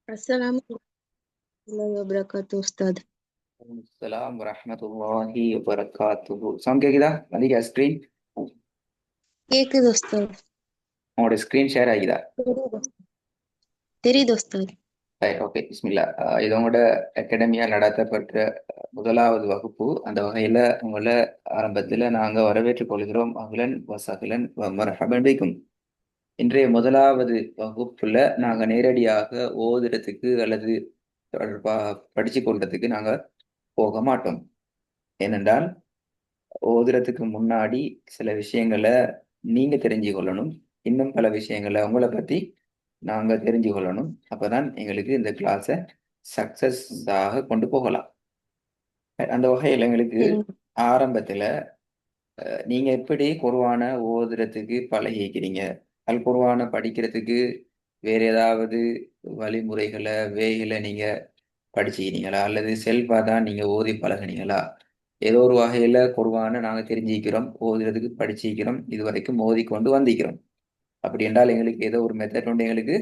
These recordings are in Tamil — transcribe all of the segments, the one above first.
السلام عليكم ورحمة الله وبركاته أستاذ. السلام ورحمة الله وبركاته. சவுண்ட் கேக்குதா? மதிக்கா ஸ்க்ரீன் கேக்குது أستاذ. உங்களோட ஸ்க்ரீன் ஷேர் ஆகிதா? தெரியுது தெரியுது أستاذ. ஓகே, பிஸ்மில்லா. இது உங்களோட அகாடமியா நடத்தப்பட்ட முதலாவது வகுப்பு. அந்த வகையில உங்களை ஆரம்பத்துல நாங்க வரவேற்றுக் கொள்கிறோம். அகலன் வசகலன் மர்ஹபன் பிக்கும். இன்றைய முதலாவது வகுப்புல நாங்க நேரடியாக ஓதுறதுக்கு அல்லது படிச்சு கொள்றதுக்கு நாங்க போக மாட்டோம். ஏனென்றால் ஓதுறதுக்கு முன்னாடி சில விஷயங்களை நீங்க தெரிஞ்சு கொள்ளணும். இன்னும் பல விஷயங்களை உங்களை பத்தி நாங்க தெரிஞ்சு கொள்ளணும். அப்பதான் எங்களுக்கு இந்த கிளாஸை சக்சஸ் ஆக கொண்டு போகலாம். அந்த வகையில் எங்களுக்கு சரிங்க. ஆரம்பத்துல நீங்க எப்படி குர்ஆன ஓதுறதுக்கு பழகிக்கிறீங்க? அல் குர்ஆன படிக்கிறதுக்கு வேற ஏதாவது வழிமுறைகளை வேகளை நீங்க படிச்சுக்கிறீங்களா, அல்லது செல்ஃபா தான் நீங்க ஓதி பழகுனீங்களா? ஏதோ ஒரு வகையில குர்ஆனை நாங்க தெரிஞ்சுக்கிறோம், ஓதுறதுக்கு படிச்சுக்கிறோம், இது வரைக்கும் ஓதி கொண்டு வந்திக்கிறோம். அப்படி என்றால் எங்களுக்கு ஏதோ ஒரு மெத்தட் ஒன்று எங்களுக்கு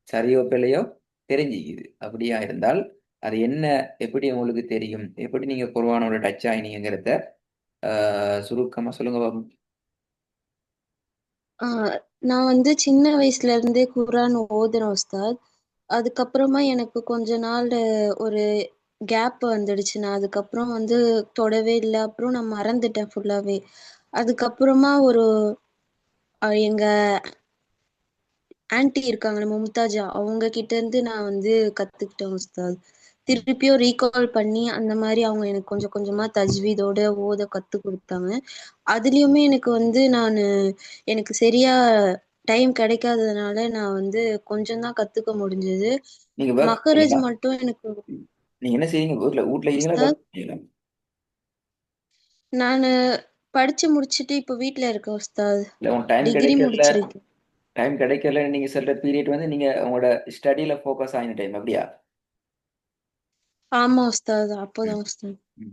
சரியோ பிள்ளையோ தெரிஞ்சுக்குது. அப்படியா இருந்தால் அது என்ன, எப்படி உங்களுக்கு தெரியும், எப்படி நீங்க குர்ஆனோட டச் ஆயினீங்கிறத சுருக்கமா சொல்லுங்க பாப்போம். நான் வந்து சின்ன வயசுல இருந்தே குரான் ஓதுறேன் உஸ்தாத். அதுக்கப்புறமா எனக்கு கொஞ்ச நாள் ஒரு கேப் வந்துடுச்சு. நான் அதுக்கப்புறம் வந்து தொடவே இல்லை. அப்புறம் நான் மறந்துட்டேன் ஃபுல்லாவே. அதுக்கப்புறமா ஒரு எங்க ஆன்ட்டி இருக்காங்க மும்தாஜா, அவங்க கிட்ட இருந்து நான் வந்து கத்துக்கிட்டேன் உஸ்தாத். ம். திருப்பியும் ரீகால் பண்ணி அந்த மாதிரி அவங்க எனக்கு கொஞ்சம் கொஞ்சமா தஜ்வீதோட ஓத கத்து கொடுத்தாங்க. அதுலயுமே எனக்கு வந்து எனக்கு சரியா டைம் கிடைக்காததுனால நான் வந்து கொஞ்சம் தான் கத்துக்க முடிஞ்சது. நீங்க ஒர்க் மகரஜ் பண்ணீங்களா? மட்டும் எனக்கு. நீங்க என்ன செய்றீங்க? வீட்ல இருக்கீங்களா, உஸ்தாத், ஒர்க் பண்ணீங்களா? நான் படிச்சு முடிச்சுட்டு இப்போ வீட்ல இருக்கேன் உஸ்தாத். இல்ல உங்க டைம் டிகிரி கிடைக்கல, முடிச்சிருக்கேன். நீங்க சொல்ற பீரியட் வந்து நீங்க உங்களோட ஸ்டடியில ஃபோக்கஸ் ஆகின டைம் அப்படியா? ஆமா உஸ்தாத், ம். அப்போதான் உஸ்தாத். ம்.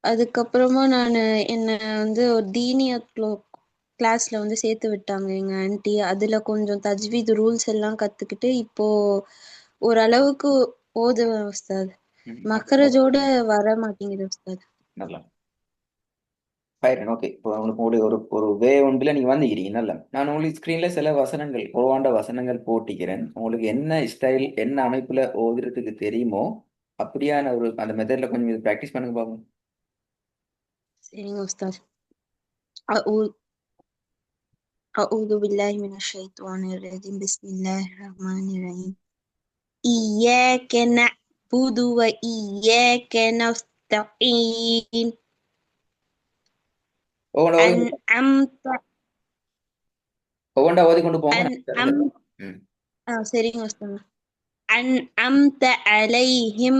அதுக்கப்புறமா என்ன வந்து ஒரு தீனியா கிளாஸ்ல வந்து சேர்த்து விட்டாங்க எங்க ஆன்ட்டி. அதுல கொஞ்சம் தஜ்வீத் ரூல்ஸ் எல்லாம் கத்துக்கிட்டு இப்போ ஓரளவுக்கு ஓதுவேன் உஸ்தாத். ம். மகரஜோட வர மாட்டேங்குது உஸ்தாத். நல்லா ஃபைன். ஓகே, இப்போ உங்களுக்கு ஒரு ஒரு ஒரு வே ஒன்றில் நீங்கள் வந்துக்கிறீங்க. நல்லா, நான் உங்களுக்கு ஸ்க்ரீனில் சில வசனங்கள், குர்ஆன்ட வசனங்கள் போட்டிக்கிறேன். உங்களுக்கு என்ன ஸ்டைல், என்ன அமைப்பில் ஓதுறதுக்கு தெரியுமோ அப்படியான ஒரு அந்த மெத்தடில் கொஞ்சம் இது ப்ராக்டிஸ் பண்ணுங்க பார்ப்போம். சரிங்க உஸ்தாத். أعوذ أعوذ بالله من الشيطان الرجيم. بسم الله الرحمن الرحيم. إياك نعبد وإياك نستعين. ஒவ்வொன்றா أنعمت ஓதி கொண்டு போங்க. أنعمت ம். சரிங்க உஸ்தாத். أنعمت عليهم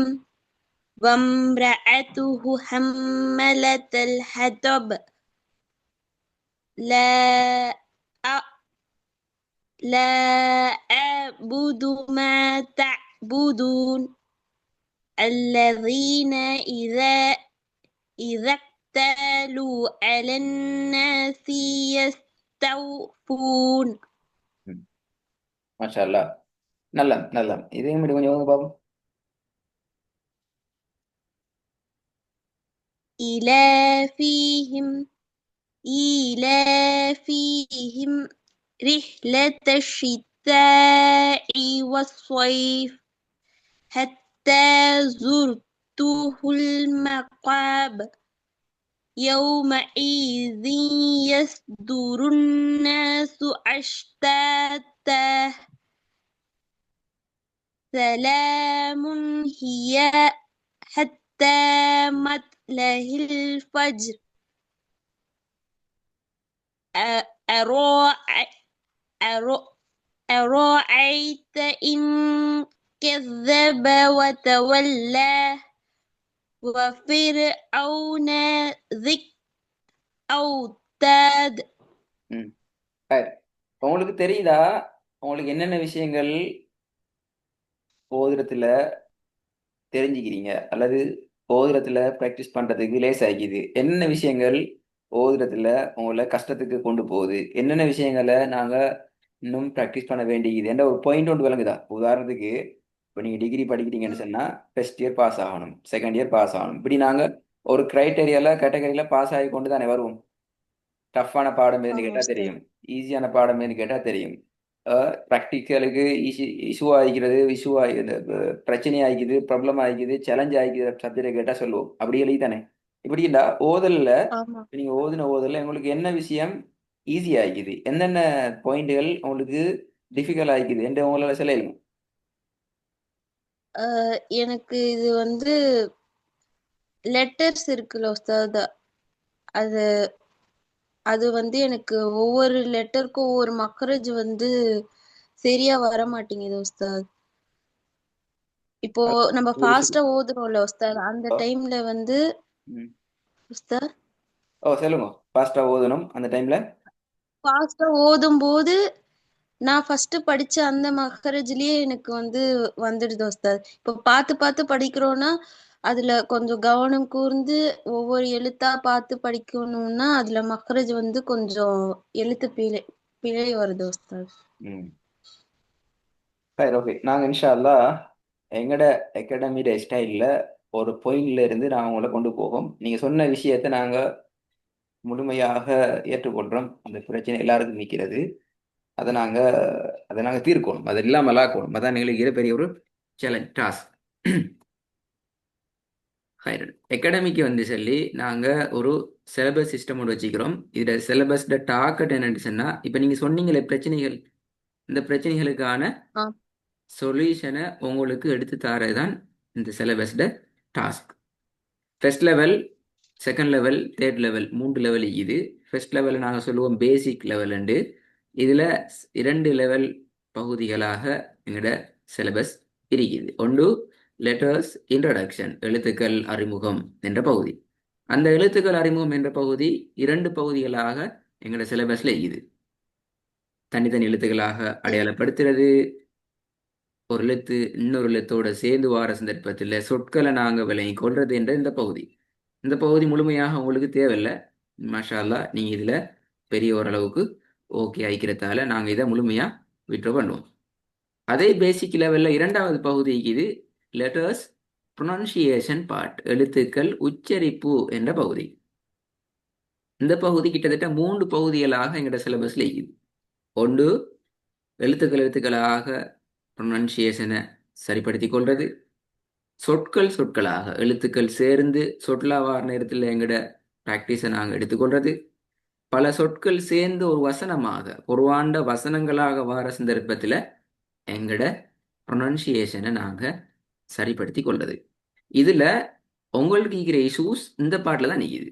وامرأته حمالة الحطب. لا أ... لا أعبد ما تعبدون. الذين إذا اكتالوا على الناس يستوفون. ம். மாஷா அல்லாஹ். நல்லா நல்லா, இதே மாதிரி கொஞ்சம் ஓதுங்க பார்ப்போம். إلافهم إيلافهم رحلة الشتاء والصيف حتى زرته المقاب. يومئذ يصدر الناس أشتاتا. سلام هي حتى مطلع الفجر. أرأيت إن كذب وتولى. وفرعون ذي الأوتاد. ம். ஃபைன். உங்களுக்கு தெரியுதா, உங்களுக்கு என்னென்ன விஷயங்கள் ஓதுறதுல தெரிஞ்சுக்கிறீங்க, அல்லது ஓதுறதுல ப்ராக்டிஸ் பண்றதுக்கு லேஸ் ஆகிக்குது? என்னென்ன விஷயங்கள் ஓதுறதுல உங்களை கஷ்டத்துக்கு கொண்டு போகுது? என்னென்ன விஷயங்களை நாங்க இன்னும் ப்ராக்டிஸ் பண்ண வேண்டியது என்ற ஒரு பாயிண்ட் ஒன்று விளங்குதா? உதாரணத்துக்கு இப்போ நீங்கள் டிகிரி படிக்கிறீங்கன்னு ம். சொன்னால் ஃபர்ஸ்ட் இயர் பாஸ் ஆகணும், செகண்ட் இயர் பாஸ் ஆகணும். இப்படி நாங்கள் ஒரு கிரைட்டேரியாவில் கேட்டகரியில் பாஸ் ஆகி கொண்டு தானே வருவோம். டஃப்பான பாடம் எதுன்னு ஆமா கேட்டால் உஸ்தாத். தெரியும், ஈஸியான பாடம் எதுன்னு கேட்டால் தெரியும். ப்ராக்டிக்கலுக்கு இஷ்யூ ஆகிக்கிறது, பிரச்சனை ஆகிக்குது, ப்ராப்ளம் ஆகிக்குது, சேலஞ்ச் ஆகிக்குது சப்ஜெக்டை கேட்டால் சொல்லுவோம். அப்படி எழுதி தானே. இப்படி இல்லை ஓதலில். ஆமா. நீங்கள் ஓதுன உங்களுக்கு என்ன விஷயம் ஈஸி ஆகிக்குது, என்னென்ன பாயிண்ட்டுகள் உங்களுக்கு டிஃபிகல்ட் ஆகிக்குது என்று உங்களால் சொல்லலாம். எனக்கு இது வந்து லெட்டர்ஸ் இருக்குல்ல உஸ்தாத், அது அது வந்து எனக்கு ஒவ்வொரு லெட்டருக்கும் ஒவ்வொரு மக்ரஜ் வந்து சரியா வர மாட்டேங்குது உஸ்தாத். இப்போ நம்ம ஒரு ஃபாஸ்டா ஓதுறோம்ல உஸ்தாத், அந்த டைம்ல வந்து ம். உஸ்தாத் ஓ சொல்லுங்க. ஃபாஸ்ட்டாக ஓதணும் அந்த டைமில். ஃபாஸ்டா ஓதும் போது நான் ஃபர்ஸ்ட் படிச்ச அந்த மகரஜ்லயே எனக்கு வந்து வந்துடுது உஸ்தாத். இப்போ பார்த்து பார்த்து படிக்கிறோம்னா அதுல கொஞ்சம் கவனம் கூர்ந்து ஒவ்வொரு எழுத்தா பார்த்து படிக்கணும்னா அதுல மகரஜ் வந்து கொஞ்சம் எழுத்து பிழை பிழை வருது உஸ்தாத். ம். சரி, ஓகே. நாங்கள் இன்ஷா அல்லாஹ் எங்களோட அகாடமியோட ஸ்டைலில் ஒரு பாயிண்ட்ல இருந்து நாங்கள் உங்களை கொண்டு போவோம். நீங்கள் சொன்ன விஷயத்தை நாங்கள் முழுமையாக ஏற்றுக்கொள்கிறோம். அந்த பிரச்சனை எல்லாருக்கும் நிற்கிறது. அதை நாங்கள் அதை நாங்கள் தீர்க்கணும், அது இல்லாமல் ஆக்கணும். அதான் எங்களுக்கு பெரிய ஒரு சேலஞ்ச் டாஸ்க். அகாடமிக்கு வந்து சொல்லி நாங்கள் ஒரு சிலபஸ் சிஸ்டம் ஒன்று வச்சுக்கிறோம். இதில் சிலபஸ்ட டார்கெட் என்னன்னு சொன்னால், இப்போ நீங்கள் சொன்னீங்களே பிரச்சனைகள், இந்த பிரச்சனைகளுக்கான ஆ. சொல்யூஷனை உங்களுக்கு எடுத்து தாரது தான் இந்த சிலபஸ்ட task. First level, second level, third level, 3 level இது. ஃபர்ஸ்ட் லெவலில் நாங்கள் சொல்லுவோம் பேசிக் லெவல் உண்டு. இதில் 2 லெவல் பகுதிகளாக எங்களோட சிலபஸ் இருக்குது. ஒன்று லெட்டர்ஸ் இன்ட்ரடக்ஷன், எழுத்துக்கள் அறிமுகம் என்ற பகுதி. அந்த எழுத்துக்கள் அறிமுகம் என்ற பகுதி 2 பகுதிகளாக எங்களோட சிலபஸ்ல இருக்குது. தனித்தனி எழுத்துக்களாக சரி. அடையாளப்படுத்துறது, ஒரு எழுத்து இன்னொரு எழுத்தோட சேர்ந்து வார சந்தர்ப்பத்தில் சொற்களை நாங்கள் விளங்கி கொள்றது என்ற இந்த பகுதி. இந்த பகுதி முழுமையாக உங்களுக்கு தேவையில்லை. மாஷா அல்லாஹ் நீங்கள் இதில் பெரிய ஓரளவுக்கு ஓகே ஆகிக்கிறதால நாங்கள் இதை முழுமையாக விட்ரோ பண்ணுவோம். அதே பேசிக் லெவலில் 2வது பகுதிக்கு இது லெட்டர்ஸ் ப்ரொனன்சியேஷன் பார்ட், எழுத்துக்கள் உச்சரிப்பு என்ற பகுதி. இந்த பகுதி கிட்டத்தட்ட 3 பகுதிகளாக எங்களோட சிலபஸ்ல இருக்குது. ஒன்று எழுத்துக்களாக ப்ரொனன்சியேஷனை சரிப்படுத்தி கொள்வது, சொற்களாக எழுத்துக்கள் சேர்ந்து சொற்களா வார நேரத்தில் எங்களோட ப்ராக்டிஸை நாங்கள் எடுத்துக்கொள்றது, பல சொற்கள் சேர்ந்து ஒரு வசனமாக குர்ஆன்ட வசனங்களாக வார சந்தர்ப்பத்தில் எங்களோட ப்ரொனன்சியேஷனை நாங்கள் சரிப்படுத்தி கொள்வது. இதுல உங்களுக்கு இருக்கிற இஷ்யூஸ் இந்த பாட்டில் தான் நிற்கிது.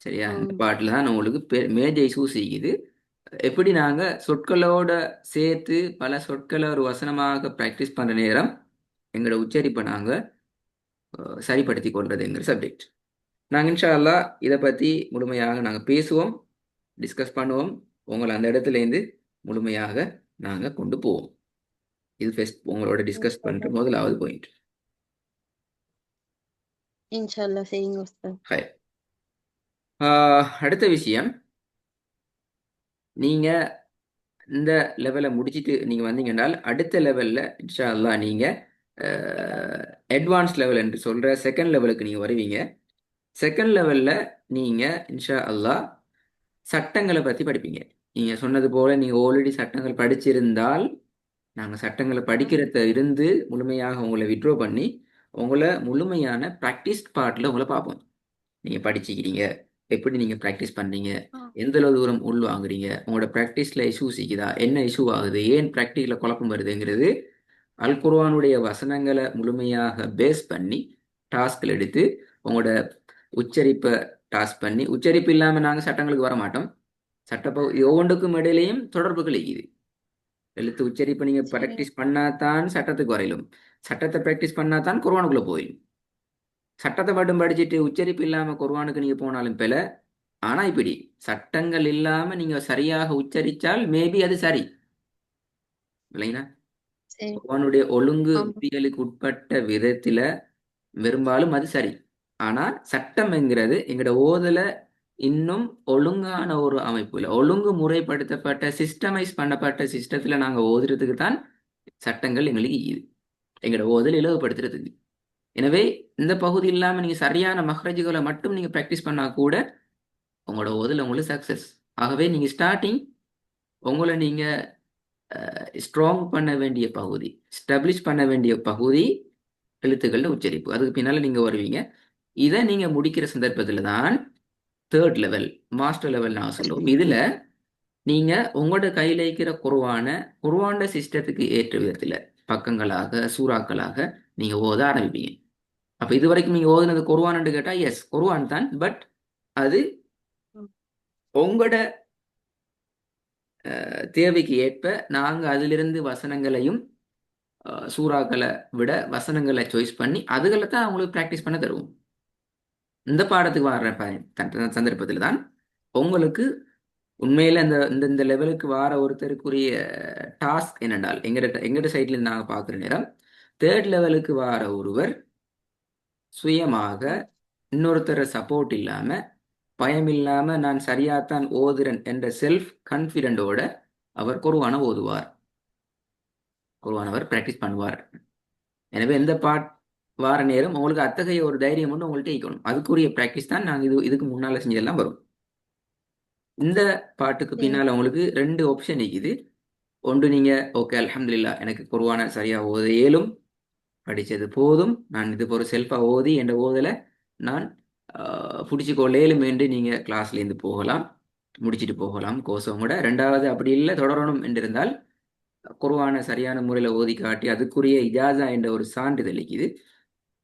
சரியா? இந்த பாட்டில் தான் உங்களுக்கு மேஜர் இஷ்யூஸ் இருக்குது. எப்படி நாங்கள் சொற்களோட சேர்த்து பல சொற்களை ஒரு வசனமாக ப்ராக்டிஸ் பண்ணுற நேரம் எங்களோட உச்சரிப்பை நாங்கள் சரிப்படுத்தி கொள்றதுங்கிற சப்ஜெக்ட். நாங்கள் இன்ஷா அல்லாஹ் இதை பற்றி முழுமையாக நாங்கள் பேசுவோம், டிஸ்கஸ் பண்ணுவோம். உங்களை அந்த இடத்துலேருந்து முழுமையாக நாங்கள் கொண்டு போவோம். இது ஃபர்ஸ்ட் உங்களோட டிஸ்கஸ் பண்ணுற முதலாவது பாயிண்ட். இன்ஷா அல்லாஹ் சரிங்க உஸ்தாத். அடுத்த விஷயம், நீங்க இந்த லெவலை முடிச்சிட்டு நீங்க வந்தீங்கன்னால் அடுத்த லெவல்ல இன்ஷா அல்லாஹ் நீங்க அட்வான்ஸ் லெவல் என்று சொல்ற செகண்ட் லெவலுக்கு நீங்க வருவீங்க. செகண்ட் லெவல்ல நீங்க இன்ஷா அல்லாஹ் சட்டங்களை பத்தி படிப்பீங்க. நீங்க சொன்னது போல நீங்க ஆல்ரெடி சட்டங்கள் படிச்சிருந்தால் நாங்கள் சட்டங்களை படிக்கிறத இருந்து முழுமையாக உங்களை விட்ரோ பண்ணி உங்களை முழுமையான ப்ராக்டிஸ் பார்ட்டில் உங்களை பார்ப்போம். நீங்கள் படிச்சுக்கிறீங்க, எப்படி நீங்கள் ப்ராக்டிஸ் பண்ணுறீங்க, எந்த அளவு தூரம் உள் வாங்குறீங்க, உங்களோட ப்ராக்டிஸில் இஷ்யூ சிக்குதா, என்ன இஷ்யூ ஆகுது, ஏன் ப்ராக்டிஸில் குழப்பம் வருதுங்கிறது அல் குர்ஆனுடைய வசனங்களை முழுமையாக பேஸ் பண்ணி டாஸ்கில் எடுத்து உங்களோட உச்சரிப்பை டாஸ்க் பண்ணி, உச்சரிப்பு இல்லாமல் நாங்கள் சட்டங்களுக்கு வர மாட்டோம். ஒவ்வொன்றுக்கும் இடையிலையும் தொடர்புகள் இருக்குது. எழுத்து உச்சரிப்பை நீங்கள் ப்ராக்டிஸ் பண்ணாதான் சட்டத்துக்கு வரையிலும், சட்டத்தை ப்ராக்டிஸ் பண்ணாதான் குர்ஆனுக்குள்ளே போயிடும். சட்டத்தை மட்டும் படிச்சுட்டு உச்சரிப்பு இல்லாமல் குர்ஆனுக்கு நீங்கள் போனாலும் பிழை. ஆனால் இப்படி சட்டங்கள் இல்லாமல் நீங்கள் சரியாக உச்சரித்தால் மேபி அது சரி இல்லைங்களா? குர்ஆனுடைய ஒழுங்கு விதிகளுக்கு உட்பட்ட விதத்தில் பெரும்பாலும் அது சரி. ஆனால் சட்டம் என்கிறது எங்களோட ஓதலை இன்னும் ஒழுங்கான ஒரு அமைப்புல ஒழுங்கு முறைப்படுத்தப்பட்ட சிஸ்டமைஸ் பண்ணப்பட்ட சிஸ்டத்துல நாங்க ஓதுறதுக்கு தான் சட்டங்கள் எங்களுக்கு இது எங்களோட ஓதல் இலவுபடுத்துறதுக்கு. எனவே இந்த பகுதி இல்லாம நீங்க சரியான மஹ்ரஜுகளை மட்டும் நீங்க பிராக்டிஸ் பண்ணா கூட உங்களோட ஓதல் உங்களுக்கு சக்சஸ். ஆகவே நீங்க ஸ்டார்டிங் உங்களை நீங்க ஸ்ட்ராங் பண்ண வேண்டிய பகுதி, ஸ்டப்ளிஷ் பண்ண வேண்டிய பகுதி எழுத்துக்கள உச்சரிப்பு. அதுக்கு பின்னால நீங்க வருவீங்க. இதை நீங்க முடிக்கிற சந்தர்ப்பத்துல தான் தேர்ட் லெவல் மாஸ்டர் லெவல் நான் சொல்லுவோம். இதுல நீங்க உங்களோட கையில இருக்கிற குர்ஆன சிஸ்டத்துக்கு ஏற்ற விதத்துல பக்கங்களாக சூறாக்களாக நீங்க ஓத ஆரம்பிப்பீங்க. அப்ப இது வரைக்கும் நீங்க ஓதுனது குர்ஆன்னு கேட்டா எஸ் குர்ஆன் தான். பட் அது உங்களோட தேவைக்கு ஏற்ப நாங்க அதிலிருந்து வசனங்களையும் சூறாக்களை விட வசனங்களை சாய்ஸ் பண்ணி அதுகளை தான் அவங்களுக்கு ப்ராக்டிஸ் பண்ண தருவோம். இந்த பாடத்துக்கு வர்ற சந்தர்ப்பத்தில் தான் உங்களுக்கு உண்மையில இந்த இந்த இந்த லெவலுக்கு வார ஒருத்தருக்குரிய டாஸ்க் என்னென்றால் எங்கட சைட்ல இருந்து நாங்கள் பார்க்குற நேரம் தேர்ட் லெவலுக்கு வார ஒருவர் சுயமாக இன்னொருத்தர சப்போர்ட் இல்லாம பயம் இல்லாம நான் சரியாத்தான் ஓதுறேன் என்ற செல்ஃப் கான்ஃபிடென்டோட அவர் குர்ஆனை ஓதுவார், குர்ஆனவர் பிராக்டிஸ் பண்ணுவார். எனவே எந்த பாட் வார நேரம் உங்களுக்கு அத்தகைய ஒரு தைரியம் ஒன்று உங்கள்கிட்ட இருக்கணும். அதுக்குரிய பிராக்டிஸ் தான் நாங்கள் இதுக்கு முன்னால செஞ்சதெல்லாம் வரும். இந்த பாட்டுக்கு பின்னால் உங்களுக்கு 2 ஆப்ஷன் இருக்குது. ஒன்று நீங்க ஓகே அல்ஹம்துலில்லாஹ் எனக்கு குர்ஆனை சரியா ஓத இயலும், படிச்சது போதும், நான் இது ஒரு செல்ஃபா ஓதி என்ற ஓதலை நான் பிடிச்சி கொள்ளையிலும் என்று நீங்க கிளாஸ்ல இருந்து போகலாம், முடிச்சிட்டு போகலாம் கோர்ஸும் கூட. ரெண்டாவது அப்படி இல்லை தொடரணும் என்றிருந்தால் குர்ஆனை சரியான முறையில் ஓதி காட்டி அதுக்குரிய இஜாசா என்ற ஒரு சான்றிதழ் இருக்குது.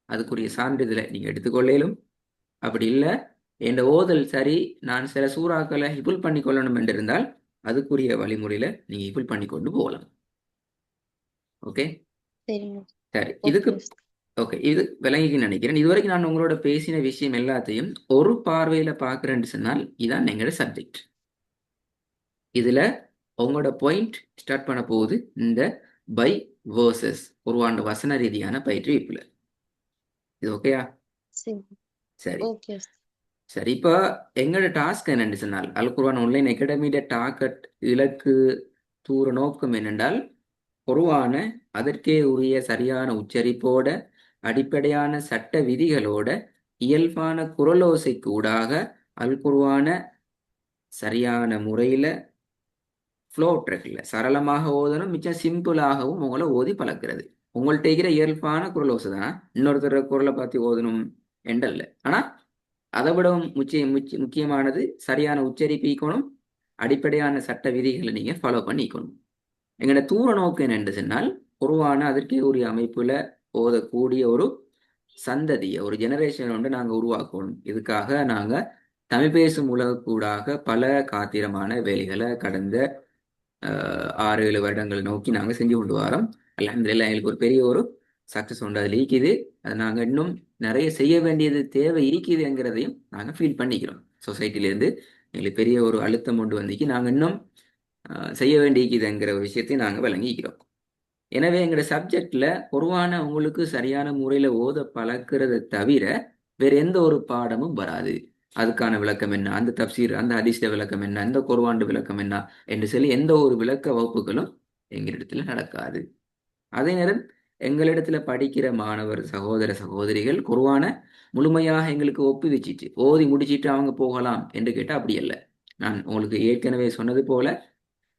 அதுக்குரிய சான்றிதழை நீங்க எடுத்துக்கொள்ளையிலும். அப்படி இல்லை என்ற ஓதல் சரி நான் சில சூறாக்களை ஹிபுல் பண்ணி கொள்ளணும் என்றிருந்தால் அதுக்குரிய வழிமுறையில நீங்க ஹிபுல் பண்ணி கொண்டு போகலாம். ஓகே சரி, இதுக்கு ஓகே இது விளங்கிக்கு நினைக்கிறேன். இதுவரைக்கும் நான் உங்களோட பேசின விஷயம் எல்லாத்தையும் ஒரு பார்வையில பார்க்குறேன்னு சொன்னால் இதான் எங்களோட சப்ஜெக்ட். இதுல உங்களோட பாயிண்ட் ஸ்டார்ட் பண்ண போகுது இந்த பை வேர்சஸ் ஒரு வசன ரீதியான பயிற்றுவிப்புல. இது ஓகேயா? சரி சரி, இப்போ எங்களோட டாஸ்க் என்னென்னு சொன்னால் அல் குர்ஆன் ஆன்லைன் அகாடமியோட டார்கெட் இலக்கு தூர நோக்கம் என்னென்றால் குர்ஆனை அதற்கே உரிய சரியான உச்சரிப்போட அடிப்படையான சட்ட விதிகளோட இயல்பான குரலோசைக்கு ஊடாக அல் குர்ஆனை சரியான முறையில ஃப்ளோ ட்ரெக்ல சரளமாக ஓதணும், மிச்சம் சிம்பிளாகவும் உங்களை ஓதி பழக்கிறது. உங்கள்கிட்ட இருக்கிற இயல்பான குரலோசை தான் இன்னொருத்தர குரலை பார்த்து ஓதணும் என்றல்ல. ஆனா அதை விடவும் முக்கியமானது சரியான உச்சரிப்பிக்கணும், அடிப்படையான சட்ட விதிகளை நீங்க ஃபாலோ பண்ணிக்கணும். எங்களோட தூர நோக்கு என்னென்று சொன்னால் குர்ஆனை அதற்கே உரிய அமைப்புல ஓதக்கூடிய ஒரு சந்ததியை ஒரு ஜெனரேஷன் ஒன்று நாங்கள் உருவாக்கணும். இதுக்காக நாங்க தமிழ் பேசும் உலகக்கூடாக பல காத்திரமான வேலைகளை கடந்த 6-7 வருடங்கள் நோக்கி நாங்கள் செஞ்சு கொண்டு வரோம். அல்ஹம்துலில்லாஹ் எங்களுக்கு ஒரு பெரிய ஒரு சக்சஸ் உண்டு அதில் இருக்குது. அது நாங்கள் இன்னும் நிறைய செய்ய வேண்டியது தேவை இருக்குதுங்கிறதையும் நாங்கள் ஃபீல் பண்ணிக்கிறோம். சொசைட்டிலேருந்து எங்களுக்கு பெரிய ஒரு அழுத்தம் கொண்டு வந்துக்கு நாங்கள் இன்னும் செய்ய வேண்டியிருக்குதுங்கிற ஒரு விஷயத்தையும் நாங்கள் விளங்கிக்கிறோம். எனவே எங்களோட சப்ஜெக்ட்ல குர்ஆனை உங்களுக்கு சரியான முறையில் ஓத பழக்கிறத தவிர வேற எந்த ஒரு பாடமும் வராது. அதுக்கான விளக்கம் என்ன, அந்த தப்சீர் அந்த ஹதீஸ்ட விளக்கம் என்ன, அந்த குர்ஆன் விளக்கம் என்ன என்று சொல்லி எந்த ஒரு விளக்க வகுப்புகளும் எங்களிடத்துல நடக்காது. அதே நேரம் எங்களிடத்துல படிக்கிற மாணவர் சகோதர சகோதரிகள் குர்ஆனை முழுமையாக எங்களுக்கு ஒப்புவிச்சிட்டு ஓதி முடிச்சிட்டு அவங்க போகலாம் என்று கேட்டால் அப்படி அல்ல. நான் உங்களுக்கு ஏற்கனவே சொன்னது போல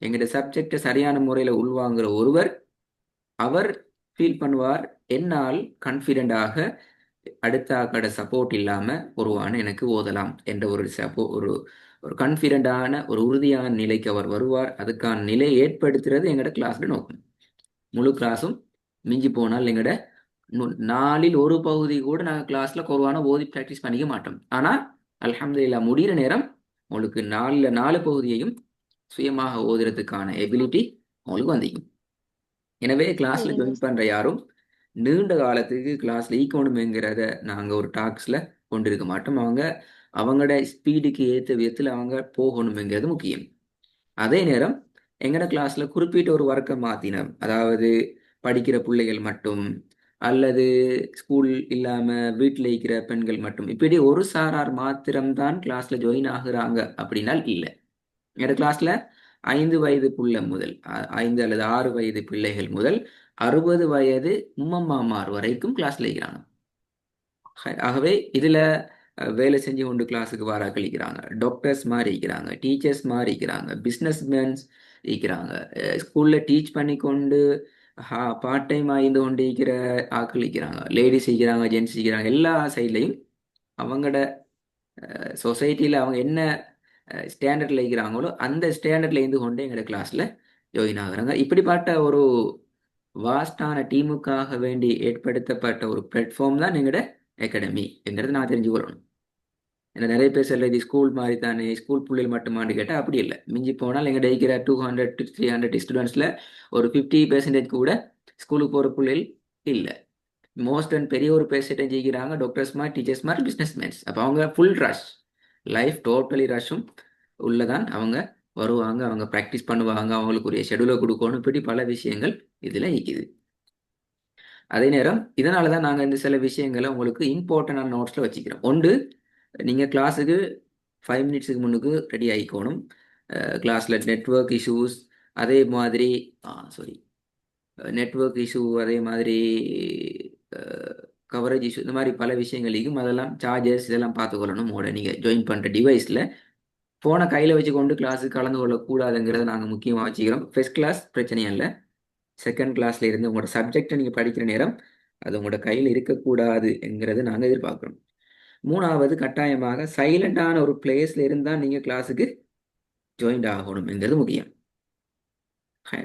எங்களுடைய சப்ஜெக்டை சரியான முறையில் உள்வாங்குற ஒருவர் அவர் ஃபீல் பண்ணுவார் என்னால் கான்ஃபிடென்டாக அடுத்த ஆக்கட சப்போர்ட் இல்லாம குர்ஆனை எனக்கு ஓதலாம் என்ற ஒரு ஒரு கான்ஃபிடென்டான ஒரு உறுதியான நிலைக்கு அவர் வருவார். அதுக்கான நிலை ஏற்படுத்துறது எங்களோட கிளாஸ்ல நோக்கம். முழு கிளாஸும் மிஞ்சி போனால் எங்களோட 4இல் ஒரு பகுதி கூட நாங்கள் கிளாஸ்ல குர்ஆனை ஓதி ப்ராக்டிஸ் பண்ணிக்க மாட்டோம். ஆனா அல்ஹம்துலில்லாஹ் முடிகிற நேரம் உங்களுக்கு 4 பகுதியையும் சுயமாக ஓதுறதுக்கான எபிலிட்டி உங்களுக்கு வந்திக்கும். எனவே கிளாஸ்ல ஜாயின் பண்ற யாரும் நீண்ட காலத்துக்கு கிளாஸ்ல ஈக்கணுங்கிறத நாங்க ஒரு டாக்ஸ்ல கொண்டிருக்க மாட்டோம். அவங்களோட ஸ்பீடுக்கு ஏற்ற விதத்தில் அவங்க போகணுங்கிறது முக்கியம். அதே நேரம் எங்கட கிளாஸ்ல குறிப்பிட்ட ஒரு வர்க்கம் மாத்தினோம், அதாவது படிக்கிற பிள்ளைகள் மட்டும் அல்லது ஸ்கூல் இல்லாம வீட்டில் இருக்கிற பெண்கள் மட்டும் இப்படி ஒரு சாரார் மாத்திரம்தான் கிளாஸ்ல ஜாயின் ஆகுறாங்க அப்படின்னால் இல்லை. எங்க கிளாஸ்ல 5 வயது புள்ள முதல் 5 அல்லது 6 வயது பிள்ளைகள் முதல் 60 வயது உம்மம்மாமார் வரைக்கும் கிளாஸ்ல இருக்கிறாங்க. ஆகவே இதுல வேலை செஞ்சு கொண்டு கிளாஸுக்கு வர கழிக்கிறாங்க, டாக்டர்ஸ் மாதிரி இருக்கிறாங்க, டீச்சர்ஸ் மாதிரி இருக்கிறாங்க, பிஸ்னஸ் மேன்ஸ் இருக்கிறாங்க, ஸ்கூல்ல டீச் பண்ணி கொண்டு பார்ட் டைம் ஆய்ந்து கொண்டு இருக்கிற ஆட்கள் இருக்கிறாங்க, லேடிஸ் இருக்கிறாங்க, ஜென்ட்ஸ் இருக்கிறாங்க. எல்லா சைட்லையும் அவங்களோட சொசைட்டியில் அவங்க என்ன ஸ்டாண்டர்டில் இருக்கிறாங்களோ அந்த ஸ்டாண்டர்ட்ல இருந்து கொண்டு எங்களோட கிளாஸில் ஜாயின் ஆகுறாங்க. இப்படிப்பட்ட ஒரு வாஸ்டான டீமுக்காக வேண்டி ஏற்படுத்தப்பட்ட ஒரு பிளாட்ஃபார்ம் தான் எங்களோட அகாடமி என்கிறது நான் தெரிஞ்சுக்கொள்ளணும். ஏன்னா நிறைய பேர் சொல்ல இது ஸ்கூல் மாதிரி தானே, ஸ்கூல் பிள்ளைகள் மட்டுமான்னு கேட்டால் அப்படி இல்லை. மிஞ்சி போனால் எங்கள் இருக்கிற 200 to 300 ஸ்டூடெண்ட்ஸில் ஒரு 50% கூட ஸ்கூலுக்கு போகிற பிள்ளைகள் இல்லை. மோஸ்ட் அண்ட் பெரிய ஒரு பெர்சன்டேஜ் இருக்கிறாங்க டாக்டர்ஸ் மாதிரி, டீச்சர்ஸ் மாதிரி, பிஸ்னஸ் மேன்ஸ். அப்போ அவங்க ஃபுல் ரஷ், லைஃப் டோட்டலி ரஷ்ஷும் உள்ளதான். அவங்க வருவாங்க, அவங்க ப்ராக்டிஸ் பண்ணுவாங்க, அவங்களுக்குரிய ஷெடியூலை கொடுக்கணும், இப்படி பல விஷயங்கள் இதில் இருக்குது. அதே நேரம் இதனால தான் நாங்கள் இந்த சில விஷயங்களை உங்களுக்கு இம்பார்ட்டண்டான நோட்ஸில் வச்சுக்கிறோம். ஒன்று, நீங்கள் கிளாஸுக்கு 5 மினிட்ஸுக்கு முன்னுக்கு ரெடி ஆகிக்கணும். கிளாஸில் நெட்வொர்க் இஷ்யூஸ், அதே மாதிரி நெட்வொர்க் இஷ்யூ, அதே மாதிரி கவரேஜ் இஷ்யூ, இந்த மாதிரி பல விஷயங்கள் இருக்கும். அதெல்லாம் சார்ஜர்ஸ் இதெல்லாம் பார்த்துக்கொள்ளணும். உங்களோட நீங்கள் ஜாயின் பண்ணுற டிவைஸில் ஃபோனை கையில் வச்சு கொண்டு கிளாஸுக்கு கலந்து கொள்ளக்கூடாதுங்கிறத நாங்கள் முக்கியமாக வச்சுக்கிறோம். ஃபர்ஸ்ட் கிளாஸ் பிரச்சனையும் இல்லை, செகண்ட் கிளாஸ்ல இருந்து உங்களோட சப்ஜெக்டை நீங்கள் படிக்கிற நேரம் அது உங்களோட கையில் இருக்கக்கூடாதுங்கிறது நாங்கள் எதிர்பார்க்குறோம். மூணாவது, கட்டாயமாக சைலண்டான ஒரு பிளேஸ்ல இருந்தால் நீங்கள் கிளாஸுக்கு ஜாயின் ஆகணும்ங்கிறது முக்கியம்.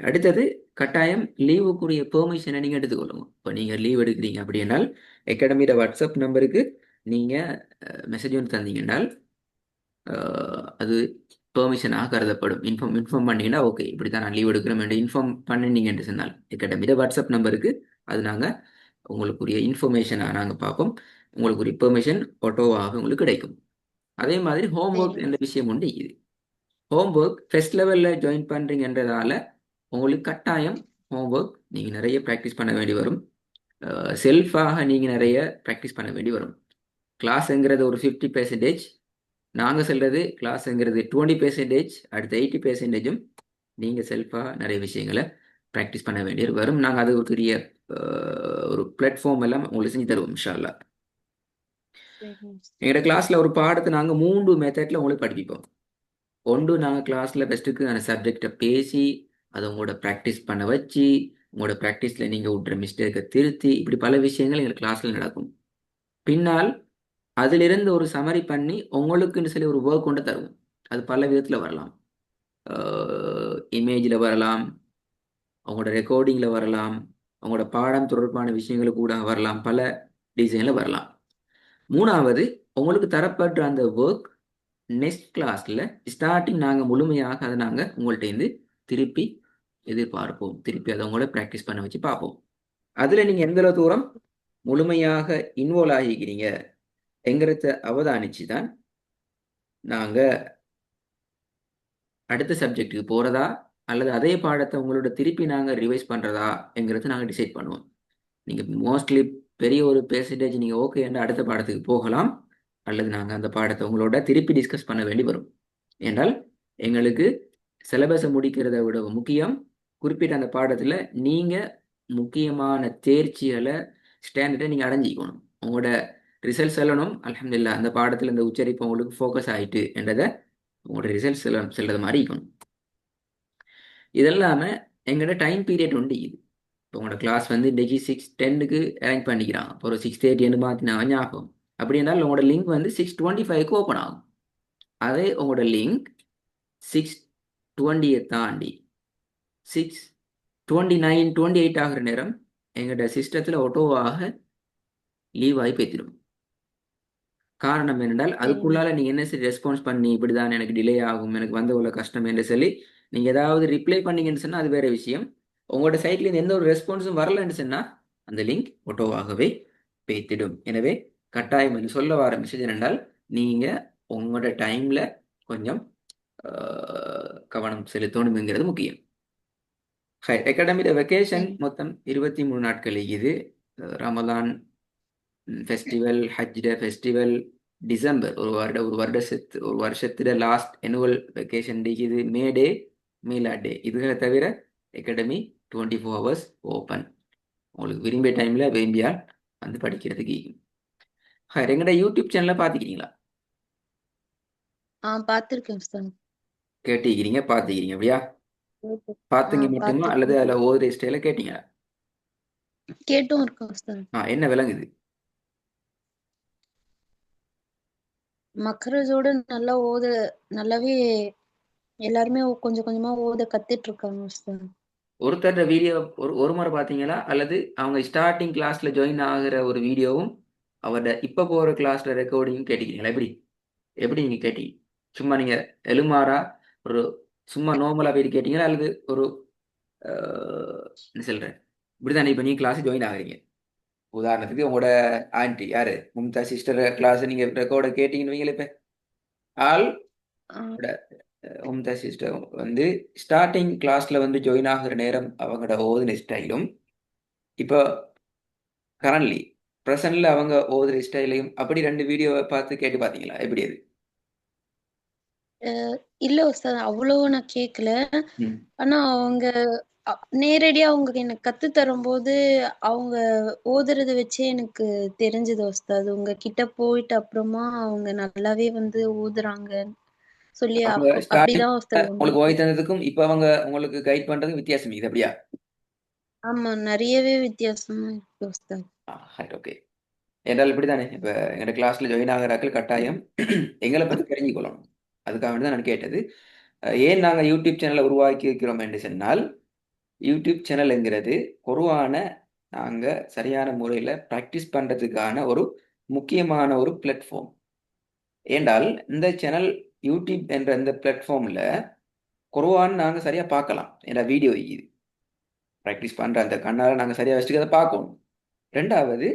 அடுத்தது, கட்டாயம் லீவுக்குரிய பெர்மிஷனை நீங்கள் எடுத்துக்கொள்ளுங்க. இப்போ நீங்கள் லீவ் எடுக்கிறீங்க அப்படின்னால் அகாடமியோட வாட்ஸ்அப் நம்பருக்கு நீங்கள் மெசேஜ் ஒன்று தந்தீங்கன்னால் அது பெர்மிஷனாக கருதப்படும். இன்ஃபார்ம் பண்ணிங்கன்னா ஓகே இப்படி தான் நான் லீவ் எடுக்கிறேன் இன்ஃபார்ம் பண்ணினீங்கன்னு சொன்னால் அகாடமியோட வாட்ஸ்அப் நம்பருக்கு அது நாங்கள் உங்களுக்குரிய இன்ஃபர்மேஷனாக நாங்கள் பார்ப்போம். உங்களுக்குரிய பெர்மிஷன் ஆட்டோவாக உங்களுக்கு கிடைக்கும். அதே மாதிரி ஹோம்ஒர்க் சரி. என்ற விஷயம் உண்டு. இது ஹோம்ஒர்க் ஃபர்ஸ்ட் லெவலில் ஜாயின் பண்ணுறீங்கன்றதால உங்களுக்கு கட்டாயம் ஹோம்ஒர்க் நீங்கள் நிறைய ப்ராக்டிஸ் பண்ண வேண்டி வரும். செல்ஃபாக நீங்கள் நிறைய ப்ராக்டிஸ் பண்ண வேண்டி வரும். கிளாஸுங்கிறது ஒரு 50%, நாங்கள் சொல்கிறது கிளாஸுங்கிறது 20%, அடுத்த 80%ம் நீங்கள் செல்ஃபாக நிறைய விஷயங்களை ப்ராக்டிஸ் பண்ண வேண்டியது வரும். நாங்கள் அது ஒரு பெரிய ஒரு பிளாட்ஃபார்ம் எல்லாம் உங்களுக்கு செஞ்சு தருவோம் இன்ஷா அல்லாஹ். எங்களோட கிளாஸில் ஒரு பாடத்தை நாங்கள் 3 மெத்தடில் உங்களுக்கு படிப்பிப்போம். ஒன்று, நாங்கள் கிளாஸில் பெஸ்ட்டுக்கு சப்ஜெக்டை பேசி அதை உங்களோட ப்ராக்டிஸ் பண்ண வச்சு உங்களோட ப்ராக்டிஸில் நீங்கள் விட்ற மிஸ்டேக்கை திருத்தி, இப்படி பல விஷயங்கள் எங்கள் கிளாஸில் நடக்கும். பின்னால் அதிலிருந்து ஒரு சமரி பண்ணி உங்களுக்குன்னு சொல்லி ஒரு ஒர்க் கொண்டு தருவோம். அது பல விதத்தில் வரலாம். இமேஜில் வரலாம், அவங்களோட ரெக்கார்டிங்கில் வரலாம், அவங்களோட பாடம் தொடர்பான விஷயங்கள் கூட வரலாம், பல டிசைனில் வரலாம். மூணாவது, உங்களுக்கு தரப்படுற அந்த ஒர்க் நெக்ஸ்ட் கிளாஸில் ஸ்டார்டிங் நாங்கள் முழுமையாக அதை நாங்கள் உங்கள்கிட்ட திருப்பி எதிர்பார்ப்போம். திருப்பி அதை உங்களோட ப்ராக்டிஸ் பண்ண வச்சு பார்ப்போம். அதில் நீங்கள் எந்த தூரம் முழுமையாக இன்வால்வ் ஆகிக்கிறீங்க என்கிறத அவதானிச்சு தான் நாங்கள் அடுத்த சப்ஜெக்டுக்கு போகிறதா அல்லது அதே பாடத்தை உங்களோட திருப்பி நாங்கள் ரிவைஸ் பண்ணுறதா என்கிறத நாங்கள் டிசைட் பண்ணுவோம். நீங்கள் மோஸ்ட்லி பெரிய ஒரு பெர்சன்டேஜ் நீங்கள் ஓகே என்று அடுத்த பாடத்துக்கு போகலாம், அல்லது நாங்கள் அந்த பாடத்தை உங்களோட திருப்பி டிஸ்கஸ் பண்ண வேண்டி வரும். என்றால் எங்களுக்கு சிலபஸை முடிக்கிறத விட முக்கியம் குறிப்பிட்ட அந்த பாடத்தில் நீங்கள் முக்கியமான தேர்ச்சிகளை ஸ்டாண்டர்டை நீங்கள் அடைஞ்சிக்கணும். உங்களோட ரிசல்ட்ஸ் சொல்லணும், அல்ஹம்துலில்லாஹ் அந்த பாடத்தில் இந்த உச்சரிப்பு உங்களுக்கு ஃபோக்கஸ் ஆகிட்டு என்றதை உங்களோட ரிசல்ட்ஸ் செல்றது மாதிரி இருக்கணும். இதெல்லாமல் எங்களோட டைம் பீரியட் உண்டு. இது இப்போ உங்களோட கிளாஸ் இன்றைக்கி 6:10க்கு அரேஞ்ச் பண்ணிக்கிறாங்க, இப்போ ஒரு 6:30 மாற்றினா ஞாபகம். அப்படி என்றால் உங்களோட லிங்க் 6:25க்கு ஓப்பன் ஆகும். அதே உங்களோட லிங்க் 6:20 தாண்டி 6:29 28 ஆகிற நேரம் எங்களோட சிஸ்டத்தில் ஆட்டோவாக லீவ் ஆகி போய்த்திடும். காரணம் என்னென்றால் அதுக்குள்ளால நீங்கள் என்ன சரி ரெஸ்பான்ஸ் பண்ணி இப்படி தான் எனக்கு டிலே ஆகும், எனக்கு இவ்வளோ கஷ்டம் என்று சொல்லி நீங்கள் ஏதாவது ரிப்ளை பண்ணீங்கன்னு சொன்னால் அது வேறு விஷயம். உங்களோட சைட்லேருந்து எந்த ஒரு ரெஸ்பான்ஸும் வரலன்னு சொன்னால் அந்த லிங்க் ஆட்டோவாகவே பேத்திடும். எனவே கட்டாயம் என்று சொல்ல வர மெசேஜ் என்னென்றால் நீங்கள் உங்களோட டைமில் கொஞ்சம் கவனம் செலுத்தணுங்கிறது முக்கியம். அகாடமியோட வெக்கேஷன் மொத்தம் 23 நாட்கள் இது. ரமலான் ஃபெஸ்டிவல், ஹஜ் டே ஃபெஸ்டிவல், டிசம்பர் ஒரு வருஷத்துல லாஸ்ட் annual வெக்கேஷன் டே இது, மே டே, மீலாட் டே. இதுகளை தவிர அகாடமி 24 hours ஓப்பன். உங்களுக்கு விரும்பிய டைம்ல விரும்பியால் வந்து படிக்கிறதுக்கு. எங்கட யூடியூப் சேனலை பார்த்துக்கிறீங்களா? பார்த்துருக்கேன் சார். கேட்டிக்கிறீங்க, பார்த்துக்கிறீங்க அப்படியா? பார்த்துங்க மட்டுமா அல்லது பார்த்துருக்கேன். அதில் ஓதுற ஸ்டைல கேட்டீங்களா? கேட்டும் இருக்கோம் சார். என்ன விளங்குது? மக்ரஜோட நல்லா நல்லாவே எல்லாருமே கொஞ்சம் கொஞ்சமா ஓத கத்துட்டு இருக்காங்க சார். ஒருத்தர் வீடியோ ஒரு முறை பார்த்தீங்களா அல்லது அவங்க ஸ்டார்டிங் கிளாஸ்ல ஜாயின் ஆகுற ஒரு வீடியோவும் அவரோட இப்போ போகிற கிளாஸ்ல ரெக்கார்டிங்கும் கேட்டுக்கிறீங்களா? எப்படி எப்படி நீங்கள் கேட்டீங்க? சும்மா நீங்கள் எலுமாறா ஒரு சும்மா நார்மலாக போயிட்டு கேட்டீங்களா அல்லது ஒரு என்ன சொல்கிறேன், இப்படி தானே இப்போ நீங்கள் கிளாஸ் ஜாயின் ஆகுறீங்க. உதாரணத்துக்கு உங்களோட ஆன்டி யாரு மும்தா சிஸ்டர் கிளாஸ் நீங்கள் ரெக்கார்டை கேட்டீங்கன்னு வைங்களேன். இப்போ ஆள் மும்தா சிஸ்டர் வந்து ஸ்டார்டிங் கிளாஸ்ல வந்து ஜாயின் ஆகுற நேரம் அவங்களோட ஓதுன ஸ்டைலும் இப்போ கரண்ட்லி ப்ரெசன்ட்ல அவங்க ஓதுற ஸ்டைலையும் அப்படி 2 வீடியோவை பார்த்து கேட்டு பார்த்தீங்களா? எப்படி அது? இல்ல சார், அவ்வளோ நான் கேட்கல. ம். ஆனா அவங்க நேரடியா அவங்க எனக்கு கத்து தரும்போது அவங்க ஓதுறத வச்சே எனக்கு தெரிஞ்சது உஸ்தாது. உங்க கிட்ட போயிட்டு அப்புறமா அவங்க நல்லாவே வந்து ஓதுறாங்க சொல்லி அவங்க ஸ்டார்டிங் அப்படிதான் உஸ்தாது உங்களுக்கு நம்பிக்கை. ஓதி தந்ததுக்கும் இப்போ அவங்க உங்களுக்கு கைட் பண்றதுக்கும் வித்தியாசம் இது அப்படியா? ஆமா, நிறையவே வித்தியாசமா இருக்கு உஸ்தாது. ஓகே. என்றால் இப்படித்தானே இப்போ எங்களோட கிளாஸ்ல ஜாயின் ஆகிறாக்கள் கட்டாயம் எங்களை பற்றி தெரிஞ்சுக்கொள்ளணும். அதுக்காக வேண்டி தான் நான் கேட்டது. ஏன் நாங்கள் யூடியூப் சேனலை உருவாக்கி வைக்கிறோம் என்று சொன்னால், யூடியூப் சேனலுங்கிறது குர்ஆனை நாங்கள் சரியான முறையில் ப்ராக்டிஸ் பண்ணுறதுக்கான ஒரு முக்கியமான ஒரு பிளாட்ஃபார்ம். ஏண்டால் இந்த சேனல் யூடியூப் என்ற இந்த பிளாட்ஃபார்மில் குர்ஆன் நாங்கள் சரியாக பார்க்கலாம். ஏன்னா வீடியோ இது ப்ராக்டிஸ் பண்ணுற அந்த கண்ணால் நாங்கள் சரியாக வச்சுட்டு அதை பார்க்கணும். ரெண்டாவது,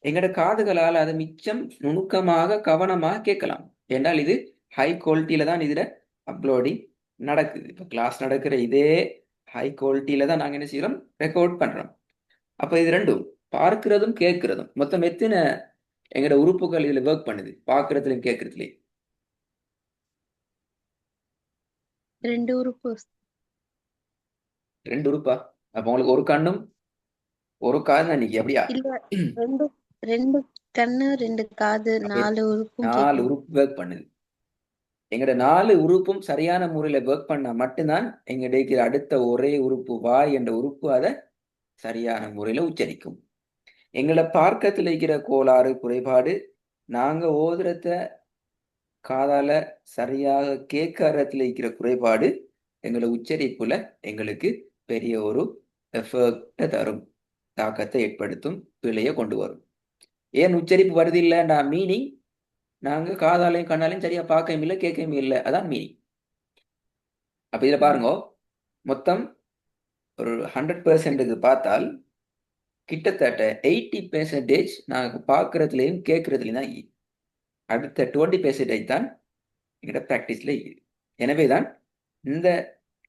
எங்களோட காதுகளால் அதை மிச்சம் நுணுக்கமாக கவனமாக கேட்கலாம். ஏண்டால் இது ஹை குவாலிட்டியில் தான் இதில் அப்லோடிங் நடக்குது. இப்போ கிளாஸ் நடக்கிற இதே ஹை குவாலிட்டியில் தான் நாங்கள் என்ன செய்கிறோம், ரெக்கார்ட் பண்ணுறோம். அப்போ இது ரெண்டும் பார்க்கிறதும் கேட்கறதும் மொத்தம் எத்தனை எங்களோட உறுப்புகள் இதில் ஒர்க் பண்ணுது, பார்க்கறதுலையும் கேட்கறதுலையும்? 2 உறுப்பு உஸ்தாது. 2 உறுப்பா? அப்போ உங்களுக்கு ஒரு கண்ணும் ஒரு காது தான் இன்னைக்கு அப்படியா? இல்ல, 2 2 கண்ணு 2 காது அப்ப 4 உறுப்பும் 4 கேட்கும். உறுப்பு ஒர்க் பண்ணுது. எங்களோட 4 உறுப்பும் சரியான முறையில் ஒர்க் பண்ணா மட்டும்தான் எங்க இருக்கிற அடுத்த ஒரே உறுப்பு வாய் என்ற உறுப்பு அதை சரியான முறையில் உச்சரிக்கும். எங்களை பார்க்கத்தில் இருக்கிற கோளாறு குறைபாடு, நாங்க ஓதுறத காதால சரியாக கேட்கறதுல இருக்கிற குறைபாடு எங்களை உச்சரிப்புல எங்களுக்கு பெரிய ஒரு எஃபெக்டை தரும், தாக்கத்தை ஏற்படுத்தும், பிழையை கொண்டு வரும். ஏன் உச்சரிப்பு வருது இல்லைன்னா மீனிங் நாங்க காதாலையும் கண்ணாலையும் சரியா பார்க்கவும் இல்லை கேட்கவும் இல்லை, அதான் மீனிங். அப்ப இதுல பாருங்க, மொத்தம் ஒரு 100% பார்த்தால் கிட்டத்தட்ட 80% நாங்கள் பார்க்கறதுலையும் கேட்கறதுலையும் தான் இருக்குது. அடுத்த 20% தான் எங்களோட ப்ராக்டிஸில் இருக்குது. எனவே தான் இந்த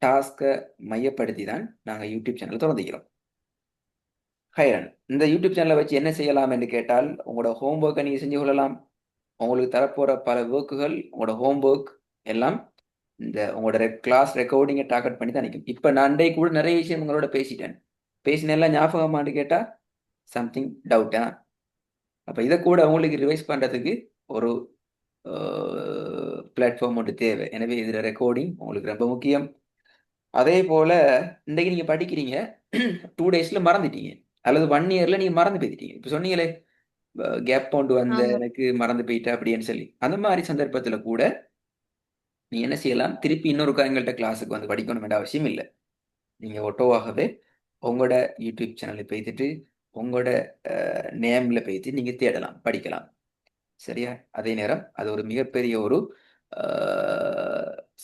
டாஸ்கை மையப்படுத்தி தான் நாங்கள் யூடியூப் சேனலை திறந்துக்கிறோம். ஹைரன், இந்த யூடியூப் சேனலை வச்சு என்ன செய்யலாம் என்று கேட்டால், உங்களோட ஹோம்ஒர்க்கை நீங்கள் செஞ்சு கொள்ளலாம். உங்களுக்கு தரப்போகிற பல ஒர்க்குகள், உங்களோட ஹோம்ஒர்க் எல்லாம் இந்த உங்களோட கிளாஸ் ரெக்கார்டிங்கை டார்கெட் பண்ணி தான் நிற்கும். இப்போ நான் அன்றைக்கு கூட நிறைய விஷயம் உங்களோட பேசிட்டேன். பேசினெல்லாம் ஞாபகமானு கேட்டால் சம்திங் டவுட்டா. அப்போ இதை கூட உங்களுக்கு ரிவைஸ் பண்ணுறதுக்கு ஒரு பிளாட்ஃபார்ம் ஒன்று தேவை. எனவே இதில் ரெக்கார்டிங் உங்களுக்கு ரொம்ப முக்கியம். அதே போல் இன்றைக்கு நீங்கள் படிக்கிறீங்க, 2 டேஸில் மறந்துட்டீங்க அல்லது 1 இயரில் நீங்கள் மறந்து போயிட்டீங்க. இப்போ சொன்னீங்களே கேப் கொண்டு வந்த ஆமா. எனக்கு மறந்து போயிட்டேன் அப்படின்னு சொல்லி, அந்த மாதிரி சந்தர்ப்பத்தில் கூட நீ என்ன செய்யலாம், திருப்பி இன்னொரு எங்கள்கிட்ட கிளாஸுக்கு வந்து படிக்கணும் என்ற அவசியம் இல்லை. நீங்கள் ஒட்டோவாகவே உங்களோட யூடியூப் சேனலில் போய்த்துட்டு உங்களோட நேமில் போய்த்து நீங்கள் தேடலாம், படிக்கலாம். சரியா? அதே நேரம் அது ஒரு மிகப்பெரிய ஒரு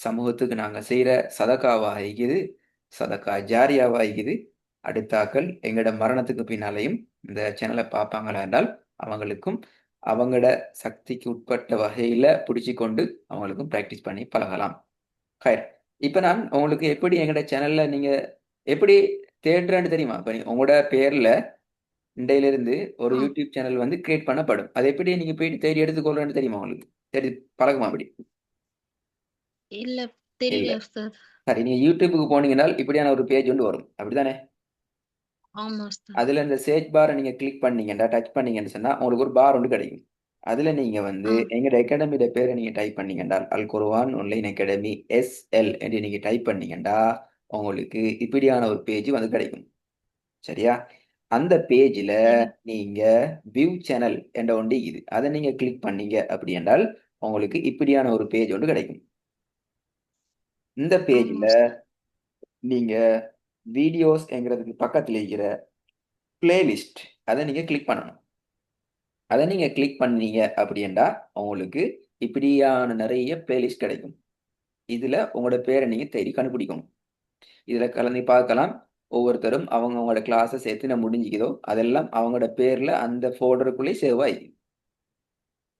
சமூகத்துக்கு நாங்கள் செய்கிற சதக்காவாக இருக்குது, சதக்கா ஜாரியாவாக இருக்குது. அடுத்தாக்கள் எங்களோட மரணத்துக்கு பின்னாலையும் இந்த சேனலை பார்ப்பாங்களா என்றால் அவங்களுக்கும் அவங்களோட சக்திக்கு உட்பட்ட வகையில் பிடிச்சி கொண்டு அவங்களுக்கும் ப்ராக்டிஸ் பண்ணி பழகலாம். ஹைர், இப்போ நான் உங்களுக்கு எப்படி எங்களோட சேனலில் நீங்கள் எப்படி தேடுறேன்னு தெரியுமா? இப்போ உங்களோட பேரில் இண்டையிலிருந்து ஒரு ஆ யூடியூப் சேனல் வந்து கிரியேட் பண்ணப்படும். அது எப்படி நீங்க போயிட்டு தேடி எடுத்துக்கொள்ளணும்னு தெரியுமா உங்களுக்கு? தேடி பழகுமா அப்படி? இல்ல இல்ல. தெரியல உஸ்தாத். சரி, நீங்க யூடியூபுக்கு போனீங்கன்னால் இப்படியான ஒரு பேஜ் ஒன்று வரும். அப்படித்தானே? ஆமா உஸ்தாத். அதுல இந்த சேர்ச் பாரை நீங்க கிளிக் பண்ணீங்கன்னா, டச் பண்ணீங்கன்னு சொன்னா உங்களுக்கு ஒரு பார் ஒன்று கிடைக்கும். அதுல நீங்க வந்து ஆ எங்களோட அகாடமியோட பேரை நீங்க டைப் பண்ணீங்கன்னா, அல் குர்ஆன் ஆன்லைன் அகாடமி SL என்று நீங்க டைப் பண்ணீங்கன்னா, உங்களுக்கு இப்படியான ஒரு பேஜ் வந்து கிடைக்கும். சரியா? அந்த பேஜ்ல சரி. நீங்க வியூ சேனல் என்ற ஒன்று இது. அதை நீங்க கிளிக் பண்ணீங்க அப்படி என்றால் உங்களுக்கு இப்படியான ஒரு பேஜ் ஒன்று கிடைக்கும். இந்த ஆமா பேஜ்ல உஸ்தாத். நீங்க வீடியோஸ் என்கிறதுக்கு பக்கத்துல இருக்கிற பிளேலிஸ்ட் அதை நீங்க கிளிக் பண்ணணும். அதை நீங்க கிளிக் பண்ணீங்க அப்படின்னா உங்களுக்கு இப்படியான நிறைய பிளேலிஸ்ட் கிடைக்கும். இதுல உங்களோட பேரை நீங்க தேடி கண்டுபிடிக்கணும். இதுல கலந்து பார்க்கலாம். ஒவ்வொருத்தரும் அவங்க அவங்களோட கிளாஸை சேர்த்து நான் முடிஞ்சுக்குதோ அதெல்லாம் அவங்களோட பேர்ல அந்த ஃபோல்டருக்குள்ளே சேவ் ஆகி.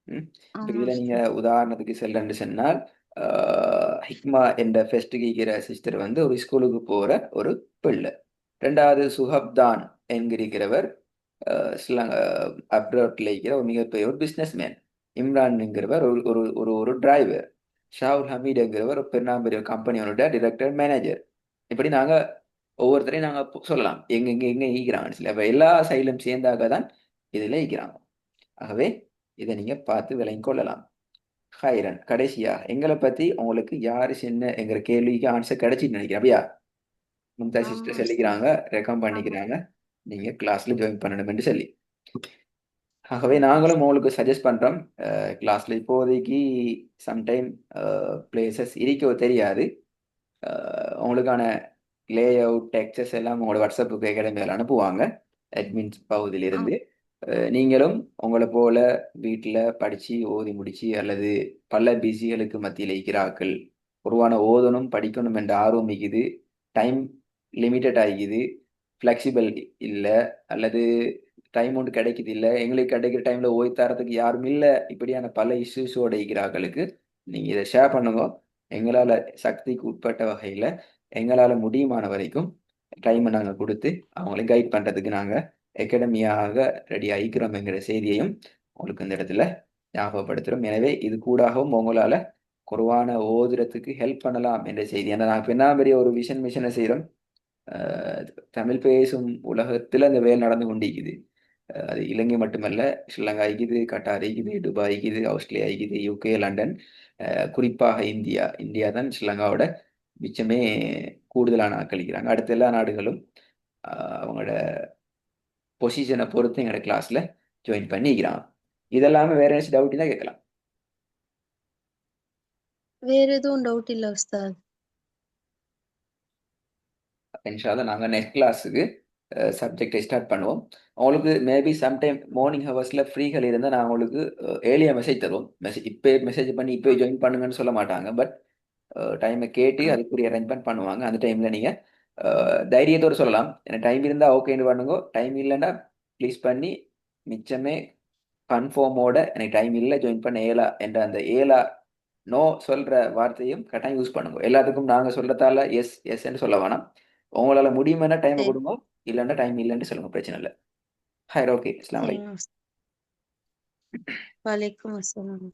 இப்போ ஆமா இதுல நீங்க உஸ்தாத். உதாரணத்துக்கு செல்லன்னு சொன்னால் ஹிக்மா என்ற ஃபெஸ்ட் கீக்கிற சிஸ்டர் வந்து ஒரு ஸ்கூலுக்கு போற ஒரு பிள்ளை. ரெண்டாவது சுஹப்தான் என்கிறவர் அப்ராட்ல இருக்கிற ஒரு மிகப்பெரிய ஒரு பிசினஸ் மேன். இம்ரான் என்கிறவர் ஒரு ஒரு ஒரு ஒரு டிரைவர். ஷாவுல் ஹமீட் என்கிறவர் ஒரு பெரிய கம்பெனியோட டிரெக்டர் மேனேஜர். இப்படி நாங்க ஒவ்வொருத்தரையும் நாங்க சொல்லலாம் எங்க எங்க எங்க ஈக்கிறாங்கன்னு சொல்லி. அப்ப எல்லா சைடும் சேர்ந்தாக தான் இதுல ஈக்கிறாங்க. ஆகவே இதை நீங்க பார்த்து விளங்கிக் கொள்ளலாம். ஹைரன் கடைசியா எங்களை பத்தி உங்களுக்கு யாரு சின்ன எங்கிற கேள்விக்கு ஆன்சர் கிடைச்சிட்டு நினைக்கிறேன். அப்படியா? மும்தா ஆமா சிஸ்டர் உஸ்தாத். சொல்லிக்கிறாங்க, ரெக்கம் ஆமா. பண்ணிக்கிறாங்க நீங்க கிளாஸ்ல ஜாயின் பண்ணணும் என்று சொல்லி. ஆகவே நாங்களும் உங்களுக்கு சஜஸ்ட் பண்றோம். கிளாஸ்ல இப்போதைக்கு சம்டைம் பிளேசஸ் இருக்கோ தெரியாது. உங்களுக்கான லே அவுட் டெக்ஸ்டஸ் எல்லாம் உங்களோட வாட்ஸ்அப்புக்கு அகாடமியில் அனுப்புவாங்க அட்மின்ஸ் ஆ பகுதியிலிருந்து. நீங்களும் உங்களை போல வீட்டில் படித்து ஓதி முடிச்சு அல்லது பல பிஸிகளுக்கு மத்தியில் இருக்கிறார்கள், உருவான ஓதணும் படிக்கணும் என்ற ஆர்வம் இருக்குது, டைம் லிமிட்டட் ஆகிக்குது, ஃப்ளெக்சிபிள் இல்லை, அல்லது டைம் ஒன்று கிடைக்குது இல்லை, எங்களுக்கு கிடைக்கிற டைமில் ஓய்வு தரத்துக்கு யாரும் இல்லை, இப்படியான பல இஷ்யூஸோட இருக்கிறார்களுக்கு நீங்கள் இதை ஷேர் பண்ணுங்க. எங்களால் சக்திக்கு உட்பட்ட வகையில் எங்களால் முடியுமான வரைக்கும் டைமை நாங்கள் கொடுத்து அவங்களை கைட் பண்ணுறதுக்கு நாங்கள் அகாடமியாக ரெடி ஆகிக்கிறோம்ங்கிற செய்தியையும் உங்களுக்கு இந்த இடத்துல ஞாபகப்படுத்துகிறோம். எனவே இது கூடாகவும் உங்களால் குர்ஆனை ஓதுறதுக்கு ஹெல்ப் பண்ணலாம் என்ற செய்தி. ஏன்னா நாங்கள் என்ன பெரிய ஒரு மிஷனை செய்கிறோம். தமிழ் பேசும் உலகத்தில் அந்த வேலை நடந்து கொண்டிருக்குது. அது இலங்கை மட்டுமல்ல, ஸ்ரீலங்கா இருக்குது, கட்டார் இருக்குது, துபாய் இருக்குது, ஆஸ்திரேலியா இருக்குது, UK, லண்டன், குறிப்பாக இந்தியா. இந்தியா தான் ஸ்ரீலங்காவோட மிச்சமே கூடுதலான ஆக்களிக்கிறாங்க. அடுத்த எல்லா நாடுகளும் அவங்களோட பொசிஷனை பொறுத்து எங்களோட கிளாஸ்ல ஜாயின் பண்ணிக்கிறாங்க. இதெல்லாமே வேற ஏதாச்சும் டவுட் தான் கேட்கலாம். வேற எதுவும் டவுட் இல்ல உஸ்தாத். இன்ஷால்லா நாங்கள் நெக்ஸ்ட் கிளாஸுக்கு சப்ஜெக்டை ஸ்டார்ட் பண்ணுவோம். உங்களுக்கு மேபி சம்டைம் மார்னிங் ஹவர்ஸில் ஃப்ரீகள் இருந்தால் நான் உங்களுக்கு ஏர்லியாக மெசேஜ் தருவோம். இப்போ மெசேஜ் பண்ணி இப்போ ஜாயின் பண்ணுங்கன்னு சொல்ல மாட்டாங்க. பட் டைமை கேட்டு ஆ அதுக்குரிய அரேஞ்ச்மெண்ட் பண்ணுவாங்க. அந்த டைமில் நீங்கள் தைரியத்தோடு சொல்லலாம், எனக்கு டைம் இருந்தால் ஓகேன்னு பண்ணுங்க, டைம் இல்லைன்னா ப்ளீஸ் பண்ணி மிச்சமே கன்ஃபார்மோட எனக்கு டைம் இல்லை ஜாயின் பண்ண ஏலா என்ற அந்த ஏலா நோ சொல்கிற வார்த்தையும் கட்டாயம் யூஸ் பண்ணுங்க. எல்லாத்துக்கும் நாங்கள் சொல்கிறதால எஸ் எஸ்ன்னு சொல்ல வேணாம். உங்களால் முடியுமானா டைமை சரி. கொடுங்க, இல்லைன்னா டைம் இல்லைன்னு சொல்லுங்க, பிரச்சனை இல்லை. ஹைர், ஓகே, அஸ்ஸலாமு சரிங்க அலைக்கும். உஸ்தாத். வலைக்கும் அஸ்ஸலாம்.